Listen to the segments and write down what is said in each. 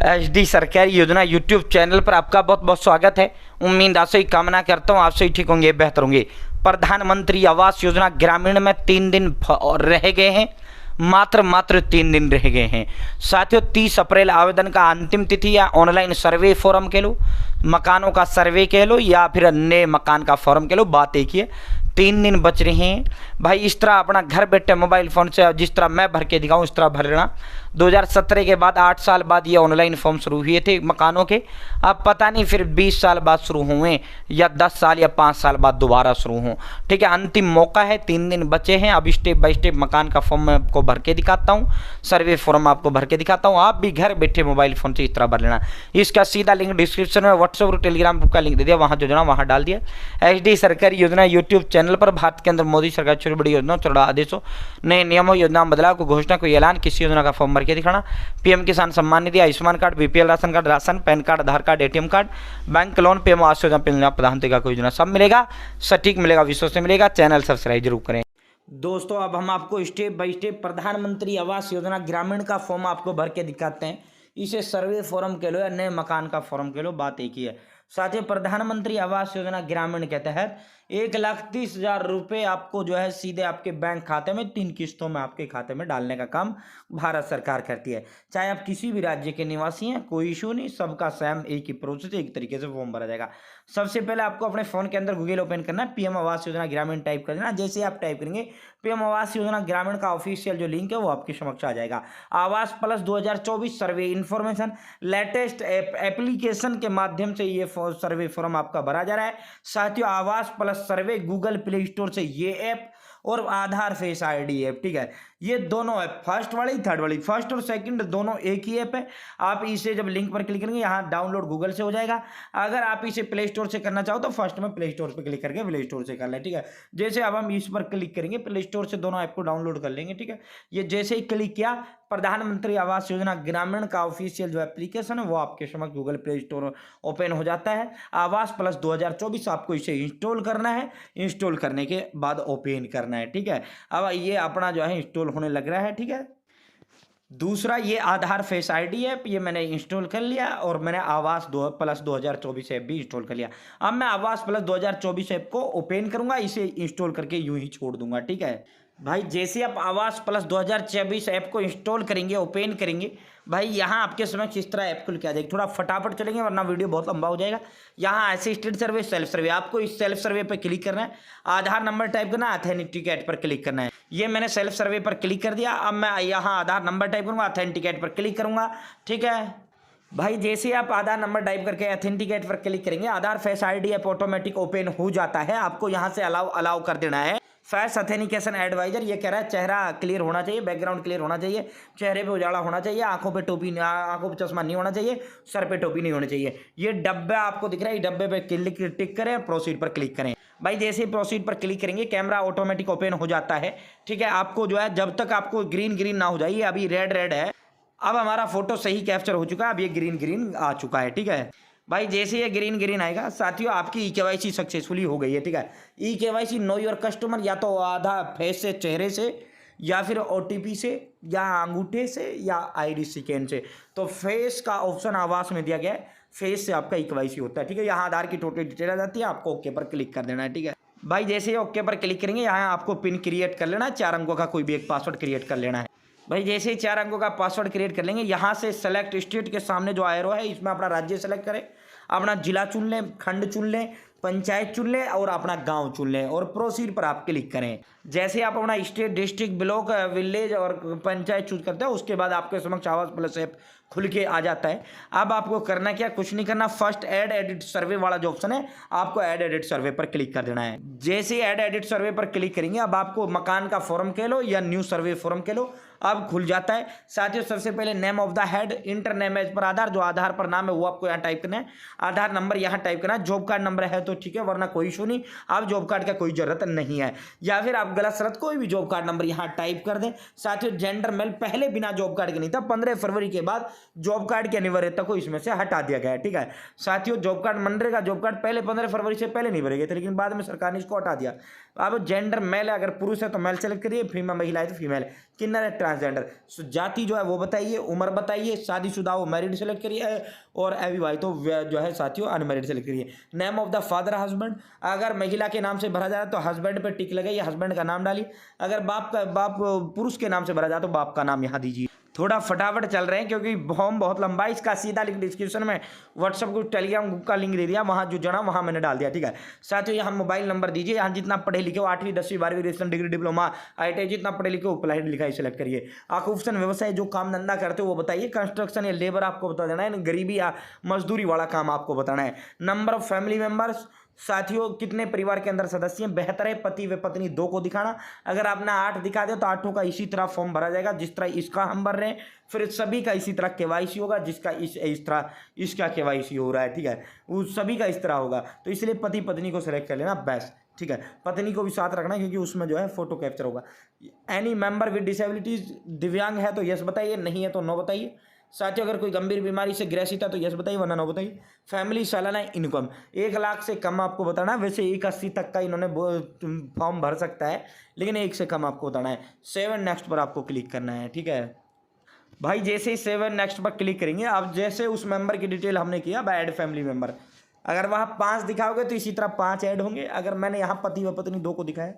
HD सरकारी योजना YouTube channel पर आपका बहुत बहुत स्वागत है। उम्मीद आपसे ही कामना करता हूँ आप सही ठीक होंगे, बेहतर होंगे। प्रधानमंत्री आवास योजना ग्रामीण में 3 दिन रह गए हैं, मात्र 3 दिन रह गए हैं साथियों। 30 अप्रैल आवेदन का अंतिम तिथि या ऑनलाइन सर्वे फॉर्म कह लो, मकानों का सर्वे कह लो या फिर नए मकान का फॉर्म कह लो, बात एक ही है। 3 दिन बच रहे हैं भाई। इस तरह अपना घर बैठे मोबाइल फ़ोन से जिस तरह मैं भर के दिखाऊँ इस तरह भर लेना। 2017 के बाद 8 साल बाद ये ऑनलाइन फॉर्म शुरू हुए थे मकानों के। अब पता नहीं फिर 20 साल बाद शुरू हुए या 10 साल या 5 साल बाद दोबारा शुरू हों। ठीक है, अंतिम मौका है, 3 दिन बचे हैं। अब स्टेप बाय स्टेप मकान का फॉर्म मैं आपको भर के दिखाता हूँ, सर्वे फॉर्म आपको भर के दिखाता हूँ। आप भी घर बैठे मोबाइल फ़ोन से इस तरह भर लेना। इसका सीधा लिंक डिस्क्रिप्शन में व्हाट्सएप और टेलीग्राम का लिंक दे दिया, वहाँ जो वहाँ डाल दिया। एचडी सरकारी योजना यूट्यूब चैनल पर भारत के अंदर मोदी सरकार छोटी बड़ी योजना, चौड़ा आदेशों, नए नियमों, योजना बदलाव को घोषणा, कोई ऐलान, किसी योजना का फॉर्म भर के दिखाना। PM Kisan Samman Nidhi, Ayushman card, BPL ration card, ration, PAN card, Aadhaar card, ATM card, bank loan, PM Awas Yojana, प्रधानमंत्री का कोई योजना, सब मिलेगा, सटीक मिलेगा, विश्वास से मिलेगा। चैनल सब्सक्राइब जरूर करें दोस्तों। अब हम आपको स्टेप बाय स्टेप प्रधानमंत्री आवास योजना ग्रामीण का फॉर्म आपको भर के दिखाते हैं। इसे सर्वे फॉर्म कह लो या नए मकान का फॉर्म कह लो, बात एक ही है। साथियों, प्रधानमंत्री आवास योजना ग्रामीण के तहत 1,30,000 रुपये आपको सीधे आपके बैंक खाते में 3 किस्तों में आपके खाते में डालने का काम भारत सरकार करती है। चाहे आप किसी भी राज्य के निवासी हैं, कोई इशू नहीं, सबका सेम एक ही प्रोसेस, एक तरीके से फॉर्म भरा जाएगा। सबसे पहले आपको अपने फ़ोन के अंदर गूगल ओपन करना है, पीएम आवास योजना ग्रामीण टाइप कर देना। जैसे आप टाइप करेंगे पीएम आवास योजना ग्रामीण का ऑफिशियल जो लिंक है वो आपके समक्ष आ जाएगा। आवास प्लस 2024 सर्वे इन्फॉर्मेशन लेटेस्ट एप्लीकेशन के माध्यम से ये सर्वे फॉर्म आपका भरा जा रहा है। साथियों, आवास प्लस सर्वे गूगल प्ले स्टोर से ये ऐप और आधार फेस आईडी ऐप, ठीक है, ये दोनों ऐप, फर्स्ट वाली थर्ड वाली, फर्स्ट और सेकंड दोनों एक ही ऐप है। आप इसे जब लिंक पर क्लिक करेंगे यहाँ डाउनलोड गूगल से हो जाएगा। अगर आप इसे प्ले स्टोर से करना चाहो तो फर्स्ट में प्ले स्टोर पर क्लिक करके प्ले स्टोर से कर लें, ठीक है। जैसे अब हम इस पर क्लिक करेंगे, प्ले स्टोर से दोनों ऐप को डाउनलोड कर लेंगे, ठीक है। ये जैसे ही क्लिक किया, प्रधानमंत्री आवास योजना ग्रामीण का ऑफिशियल जो एप्लीकेशन है वो आपके समक्ष गूगल प्ले स्टोर ओपन हो जाता है। आवास प्लस 2024 आपको इसे इंस्टॉल करना है, इंस्टॉल करने के बाद ओपन करना है, ठीक है। अब ये अपना इंस्टॉल होने लग रहा है, ठीक है। दूसरा ये आधार फेस आईडी ऐप, ये मैंने इंस्टॉल कर लिया और मैंने आवास प्लस 2024 ऐप भी इंस्टॉल कर लिया। अब मैं आवास प्लस 2024 ऐप को ओपन करूंगा, इसे इंस्टॉल करके यूं ही छोड़ दूंगा, ठीक है भाई। जैसे आप आवास प्लस 2024 ऐप को इंस्टॉल करेंगे, ओपन करेंगे भाई, यहाँ आपके समक्ष इस तरह ऐप खुल के आ जाएगी। थोड़ा फटाफट चलेंगे वरना वीडियो बहुत लंबा हो जाएगा। यहाँ असिस्टेड सर्वे, सेल्फ सर्वे, आपको इस सेल्फ सर्वे पर क्लिक करना है, आधार नंबर टाइप करना है, ऑथेंटिकेट पर क्लिक करना है। ये मैंने सेल्फ सर्वे पर क्लिक कर दिया। अब मैं यहाँ आधार नंबर टाइप करूँगा, ऑथेंटिकेट पर क्लिक करूँगा, ठीक है भाई। जैसे आप आधार नंबर टाइप करके ऑथेंटिकेट पर क्लिक करेंगे, Aadhaar face ID app automatic open हो जाता है। आपको यहाँ से अलाउ कर देना है। फेस ऑथेंटिकेशन एडवाइजर ये कह रहा है चेहरा क्लियर होना चाहिए, बैकग्राउंड क्लियर होना चाहिए, चेहरे पे उजाला होना चाहिए, आंखों पे टोपी, आंखों पे चश्मा नहीं होना चाहिए, सर पे टोपी नहीं होनी चाहिए। ये डब्बा आपको दिख रहा है, डब्बे पे क्लिक टिक करें, प्रोसीड पर क्लिक करें भाई। जैसे ही प्रोसीड पर क्लिक करेंगे कैमरा ऑटोमेटिक ओपन हो जाता है, ठीक है। आपको जब तक आपको ग्रीन ना हो जाए, अभी रेड है। अब हमारा फोटो सही कैप्चर हो चुका है, अब ये ग्रीन आ चुका है, ठीक है भाई। जैसे ये ग्रीन आएगा साथियों, आपकी केवाईसी सक्सेसफुली हो गई है, ठीक है। केवाईसी नो योर कस्टमर, या तो आधा फेस से, चेहरे से, या फिर ओटीपी से, या अंगूठे से, या आईडी स्कैन से। तो फेस का ऑप्शन आवास में दिया गया है, फेस से आपका केवाईसी होता है, ठीक है। यहाँ आधार की टोटल डिटेल आ जाती है, आपको ओके पर क्लिक कर देना है, ठीक है भाई। जैसे ही ओके पर क्लिक करेंगे, यहाँ आपको पिन क्रिएट कर लेना है, 4 अंकों का कोई भी एक पासवर्ड क्रिएट कर लेना है भाई। जैसे ही 4 अंकों का पासवर्ड क्रिएट कर लेंगे, यहाँ से सेलेक्ट स्टेट के सामने जो एरो है, इसमें अपना राज्य सेलेक्ट करें, अपना जिला चुन लें, खंड चुन लें, पंचायत चुन लें और अपना गांव चुन लें और प्रोसीड पर आप क्लिक करें। जैसे आप अपना स्टेट, डिस्ट्रिक्ट, ब्लॉक, विलेज और पंचायत चूज करते हैं, उसके बाद आपके समक्ष आवास प्लस ऐप खुल के आ जाता है। अब आपको करना क्या, कुछ नहीं करना। फर्स्ट ऐड एडिट सर्वे वाला जो ऑप्शन है, आपको ऐड एडिट सर्वे पर क्लिक कर देना है। जैसे ऐड एडिट सर्वे पर क्लिक करेंगे, अब आपको मकान का फॉर्म कह लो या न्यू सर्वे फॉर्म कह लो, अब खुल जाता है। साथियों, सबसे पहले name of the head, enter name as per Aadhaar, जो आधार पर नाम है वो आपको यहाँ टाइप करना है। आधार नंबर यहाँ टाइप करना है। जॉब कार्ड नंबर है तो ठीक है, वरना कोई इशू नहीं, आप जॉब कार्ड का कोई जरूरत नहीं है। या फिर आप गलत शरत कोई भी जॉब कार्ड नंबर यहाँ टाइप कर दें। साथियों, जेंडर मेल पहले बिना जॉब कार्ड के नहीं था, 15 फरवरी के बाद जॉब कार्ड की अनिवार्यता को इसमें से हटा दिया गया है, ठीक है। साथियों, job card MNREGA job card पहले 15 फरवरी से पहले नहीं भरे गए थे, लेकिन बाद में सरकार ने इसको हटा दिया। अब जेंडर मेल है, अगर पुरुष है तो मेल सेलेक्ट करिए, फीमेल महिला है तो फीमेल, किन्नर है ट्रांसजेंडर। जाति जो है वो बताइए, उम्र बताइए, शादीशुदा हो मैरिड सेलेक्ट करिए और अविवाहित तो जो है साथियों अनमैरिड सेलेक्ट करिए। Name of the father husband, अगर महिला के नाम से भरा जाए तो हस्बैंड पे टिक लगाइए, हस्बैंड का नाम डालिए। अगर बाप पुरुष के नाम से भरा जाए तो बाप का नाम यहाँ दीजिए। थोड़ा फटाफट चल रहे हैं क्योंकि फॉर्म बहुत लंबा है। इसका सीधा लिंक डिस्क्रिप्शन में व्हाट्सएप ग्रुप टेलीग्राम ग्रुप का लिंक दे दिया, वहाँ जो जना वहाँ मैंने डाल दिया, ठीक है। साथियों यहाँ मोबाइल नंबर दीजिए, यहाँ जितना पढ़े लिखे हो 8वीं 10वीं 12वीं ग्रेजुएशन डिग्री डिप्लोमा ITI जितना पढ़े लिखे हो अप्लाइड लिखाई सेलेक्ट करिए। ऑक्यूपेशन व्यवसाय जो काम धंधा करते हो वो बताइए, कंस्ट्रक्शन या लेबर आपको बता देना है, गरीबी या मजदूरी वाला काम आपको बताना है। नंबर ऑफ फैमिली मेंबर्स, साथियों कितने परिवार के अंदर सदस्य हैं, बेहतर है पति व पत्नी 2 को दिखाना। अगर आपने 8 दिखा दिया तो 8 का इसी तरह फॉर्म भरा जाएगा जिस तरह इसका हम भर रहे हैं, फिर सभी का इसी तरह KYC होगा जिसका इस तरह इसका KYC हो रहा है, ठीक है। वो सभी का इस तरह होगा, तो इसलिए पति पत्नी को सेलेक्ट कर लेना बेस्ट, ठीक है। पत्नी को भी साथ रखना क्योंकि उसमें जो है फोटो कैप्चर होगा। एनी मेंबर विद डिसेबिलिटीज, दिव्यांग है तो यस बताइए, नहीं है तो नो बताइए। साथियों अगर कोई गंभीर बीमारी से ग्रसित है तो यस बताइए वरना नो बताइए। फैमिली सालाना इनकम 1 लाख से कम आपको बताना है, वैसे 180 तक का इन्होंने फॉर्म भर सकता है लेकिन 1 से कम आपको बताना है। 7 नेक्स्ट पर आपको क्लिक करना है, ठीक है भाई। जैसे ही 7 नेक्स्ट पर क्लिक करेंगे अब जैसे उस मेंबर की डिटेल हमने किया अब ऐड फैमिली मेंबर, अगर वहाँ 5 दिखाओगे तो इसी तरह 5 ऐड होंगे। अगर मैंने यहाँ पति व पत्नी 2 को दिखाया,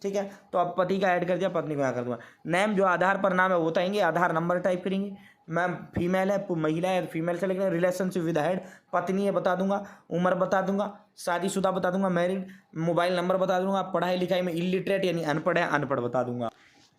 ठीक है, तो अब पति का ऐड कर दिया, पत्नी को यहाँ कर दूंगा। नेम जो आधार पर नाम है वो बताएंगे, आधार नंबर टाइप करेंगे। मैम फीमेल है महिला है फीमेल से लेकर, रिलेशनशिप विद हेड पत्नी है बता दूंगा, उम्र बता दूंगा, शादीशुदा बता दूंगा मैरिड, मोबाइल नंबर बता दूंगा, पढ़ाई लिखाई में इलिटरेट यानी अनपढ़ है अनपढ़ बता दूंगा,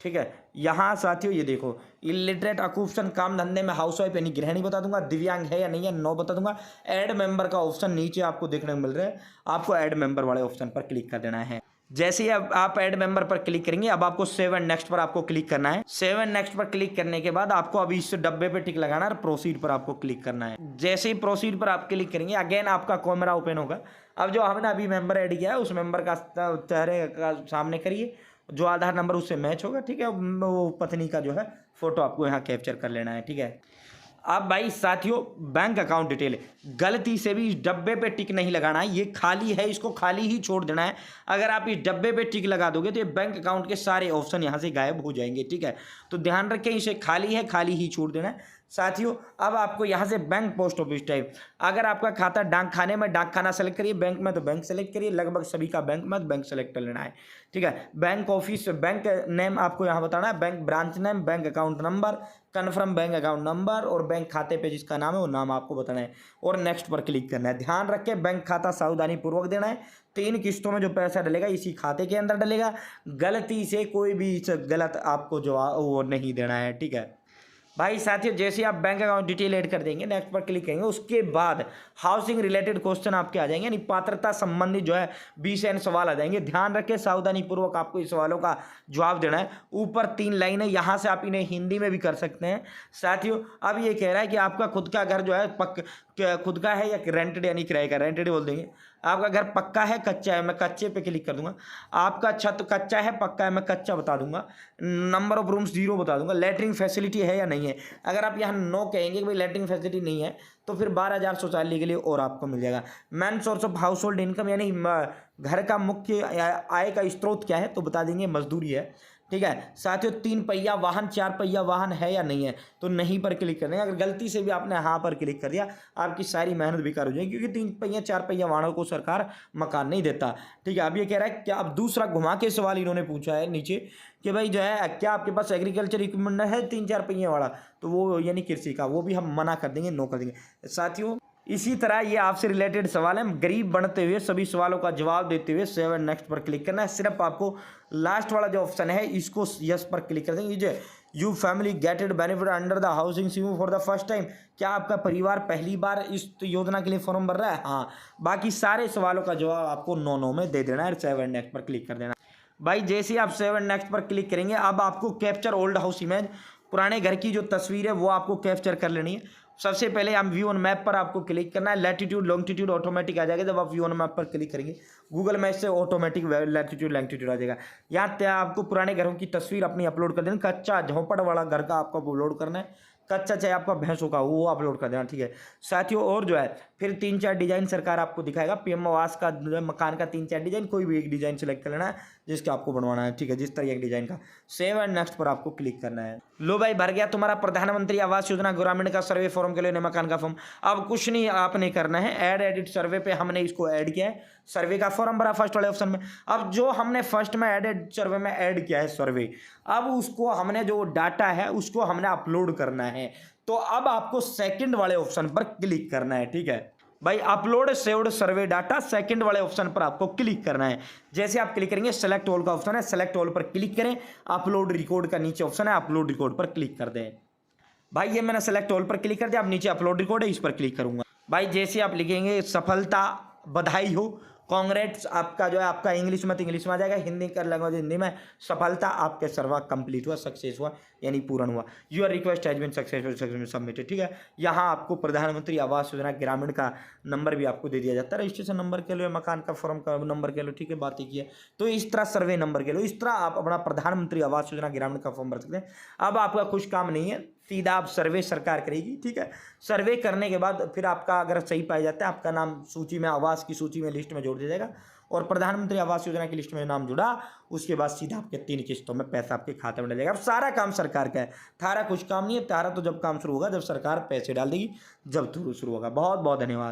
ठीक है। यहाँ साथियों ये देखो इलिटरेट ऑक्यूपेशन काम धंधे में हाउसवाइफ यानी गृहिणी बता दूंगा, दिव्यांग है या नहीं है नो बता दूंगा। ऐड मेंबर का ऑप्शन नीचे आपको देखने को मिल रहा है, आपको ऐड मेंबर वाले ऑप्शन पर क्लिक कर देना है। जैसे ही अब आप ऐड मेंबर पर क्लिक करेंगे अब आपको 7 नेक्स्ट पर आपको क्लिक करना है। 7 नेक्स्ट पर क्लिक करने के बाद आपको अभी इस डब्बे पे टिक लगाना है और प्रोसीड पर आपको क्लिक करना है। जैसे ही प्रोसीड पर आप क्लिक करेंगे अगेन आपका कैमरा ओपन होगा। अब जो हमने अभी मेंबर ऐड किया है उस मेंबर का चेहरे का सामने करिए, जो आधार नंबर उससे मैच होगा, ठीक है। वो पत्नी का जो है फोटो आपको यहाँ कैप्चर कर लेना है, ठीक है। अब भाई साथियों बैंक अकाउंट डिटेल गलती से भी इस डब्बे पे टिक नहीं लगाना है, ये खाली है, इसको खाली ही छोड़ देना है। अगर आप इस डब्बे पे टिक लगा दोगे तो ये बैंक अकाउंट के सारे ऑप्शन यहाँ से गायब हो जाएंगे, ठीक है। तो ध्यान रखें इसे खाली है, खाली ही छोड़ देना है। साथियों अब आपको यहाँ से बैंक पोस्ट ऑफिस टाइप, अगर आपका खाता डाक खाने में डाक खाना सेलेक्ट करिए, बैंक में तो बैंक सेलेक्ट करिए, लगभग सभी का बैंक में बैंक सेलेक्ट कर लेना है, ठीक है। बैंक ऑफिस बैंक नेम आपको यहाँ बताना है, bank branch name, bank account number, confirm bank account number और बैंक खाते पे जिसका नाम है वो नाम आपको बताना है और नेक्स्ट पर क्लिक करना है। ध्यान रखें बैंक खाता सावधानी पूर्वक देना है, 3 किस्तों में जो पैसा डलेगा इसी खाते के अंदर डलेगा, गलती से कोई भी गलत आपको जो वो नहीं देना है, ठीक है भाई। साथियों जैसे आप बैंक अकाउंट डिटेल ऐड कर देंगे नेक्स्ट पर क्लिक करेंगे उसके बाद हाउसिंग रिलेटेड क्वेश्चन आपके आ जाएंगे, यानी पात्रता संबंधित जो है 20 सवाल आ जाएंगे। ध्यान रखें सावधानी पूर्वक आपको इस सवालों का जवाब देना है। ऊपर 3 लाइनें यहाँ से आप इन्हें हिंदी में भी कर सकते हैं। साथियों अब ये कह रहा है कि आपका खुद का घर जो है खुद का है या रेंटेड यानी किराए का, रेंटेड बोल देंगे। आपका घर पक्का है कच्चा है, मैं कच्चे पे क्लिक कर दूंगा। आपका छत कच्चा है पक्का है, मैं कच्चा बता दूंगा। नंबर ऑफ रूम्स 0 बता दूंगा। लैट्रिन फैसिलिटी है या नहीं है, अगर आप यहाँ नो कहेंगे कि भाई लैट्रिन फैसिलिटी नहीं है तो फिर 12,000 शौचालय के लिए और आपको मिल जाएगा। Main source of house hold income यानी घर का मुख्य आय का स्रोत क्या है तो बता देंगे मजदूरी है, ठीक है। साथियों 3 पहिया वाहन 4 पहिया वाहन है या नहीं है तो नहीं पर क्लिक करना है। अगर गलती से भी आपने हाँ पर क्लिक कर दिया आपकी सारी मेहनत बेकार हो जाएगी, क्योंकि 3 पहिया 4 पहिया वाहनों को सरकार मकान नहीं देता, ठीक है। अब ये कह रहा है क्या, अब दूसरा घुमा के सवाल इन्होंने पूछा है नीचे कि भाई जो है क्या आपके पास एग्रीकल्चर इक्विपमेंट है 3-4 पहिया वाला, तो वो यानी कृषि का, वो भी हम मना कर देंगे, नो कर देंगे। साथियों इसी तरह ये आपसे रिलेटेड सवाल है, गरीब बनते हुए सभी सवालों का जवाब देते हुए 7 नेक्स्ट पर क्लिक करना है। सिर्फ आपको लास्ट वाला जो ऑप्शन है इसको यस पर क्लिक कर देंगे। जो you family gated benefit under the housing scheme for the first time, क्या आपका परिवार पहली बार इस योजना के लिए फॉर्म भर रहा है, हाँ। बाकी सारे सवालों का जवाब आपको नो में दे देना है, 7 नेक्स्ट पर क्लिक कर देना भाई। जैसे ही आप 7 नेक्स्ट पर क्लिक करेंगे अब आपको कैप्चर ओल्ड हाउस इमेज, पुराने घर की जो तस्वीर है वो आपको कैप्चर कर लेनी है। सबसे पहले हम व्यू ऑन मैप पर आपको क्लिक करना है। लैटिट्यूड लॉन्गिट्यूड ऑटोमेटिक आ जाएगा, जब आप व्यू ऑन मैप पर क्लिक करेंगे गूगल मैप से ऑटोमेटिक लैटिट्यूड लॉन्गिट्यूड आ जाएगा। यहाँ आपको पुराने घरों की तस्वीर अपनी अपलोड कर देनी, कच्चा झोंपड़ वाला घर का आपको अपलोड करना है, कच्चा चाहे आपका भैंसों का वो अपलोड कर देना, ठीक है साथियों। और जो है फिर 3-4 डिजाइन सरकार आपको दिखाएगा, पीएम आवास का मकान का 3-4 डिजाइन, कोई भी एक डिजाइन सेलेक्ट कर लेना है। जिसका आपको बनवाना है, ठीक है, जिस तरीके के डिजाइन का। सेव एंड नेक्स्ट पर आपको क्लिक करना है। लो भाई, भर गया तुम्हारा प्रधानमंत्री आवास योजना ग्रामीण का सर्वे फॉर्म के लिए नए मकान का फॉर्म। अब कुछ नहीं आपने करना है, ऐड एडिट सर्वे पे हमने इसको ऐड किया है, सर्वे का फॉर्म भरा फर्स्ट वाले ऑप्शन में। अब जो हमने फर्स्ट में एडेड सर्वे में ऐड किया है सर्वे, अब उसको हमने जो डाटा है उसको हमने अपलोड करना है। तो अब आपको सेकंड वाले ऑप्शन पर क्लिक करना है, ठीक है भाई, अपलोड सेव्ड सर्वे डाटा, सेकंड वाले ऑप्शन पर आपको क्लिक करना है। जैसे आप क्लिक करेंगे, सेलेक्ट ऑल का ऑप्शन है, सेलेक्ट ऑल पर क्लिक करें, अपलोड रिकॉर्ड का नीचे ऑप्शन है, अपलोड रिकॉर्ड पर क्लिक कर दें। भाई ये मैंने सेलेक्ट ऑल पर क्लिक कर दिया, अब नीचे अपलोड रिकॉर्ड है, इस पर क्लिक करूंगा। भाई जैसे आप लिखेंगे सफलता बधाई हो, कांग्रेट्स, आपका जो है आपका इंग्लिश में तो इंग्लिश में आ जाएगा, हिंदी कर लैंग्वेज हिंदी में, सफलता आपके सर्वा कंप्लीट हुआ, सक्सेस हुआ यानी पूर्ण हुआ, your request has been successful submitted, ठीक है। यहाँ आपको प्रधानमंत्री आवास योजना ग्रामीण का नंबर भी आपको दे दिया जाता है, रजिस्ट्रेशन नंबर के लो, मकान का फॉर्म का नंबर के लो, ठीक है, बात की है। तो इस तरह सर्वे नंबर के लो, इस तरह आप अपना प्रधानमंत्री आवास योजना ग्रामीण का फॉर्म भर सकते हैं। अब आपका कुछ काम नहीं है, सीधा आप सर्वे सरकार करेगी, ठीक है। सर्वे करने के बाद फिर आपका अगर सही पाया जाता है, आपका नाम सूची में, आवास की सूची में, लिस्ट में जोड़ दिया जाएगा, और प्रधानमंत्री आवास योजना की लिस्ट में नाम जुड़ा, उसके बाद सीधा आपके 3 किस्तों में पैसा आपके खाते में डालेगा। अब सारा काम सरकार का है, थारा कुछ काम नहीं है, तारा तो जब काम शुरू होगा जब सरकार पैसे डाल देगी, जब शुरू होगा। बहुत बहुत धन्यवाद।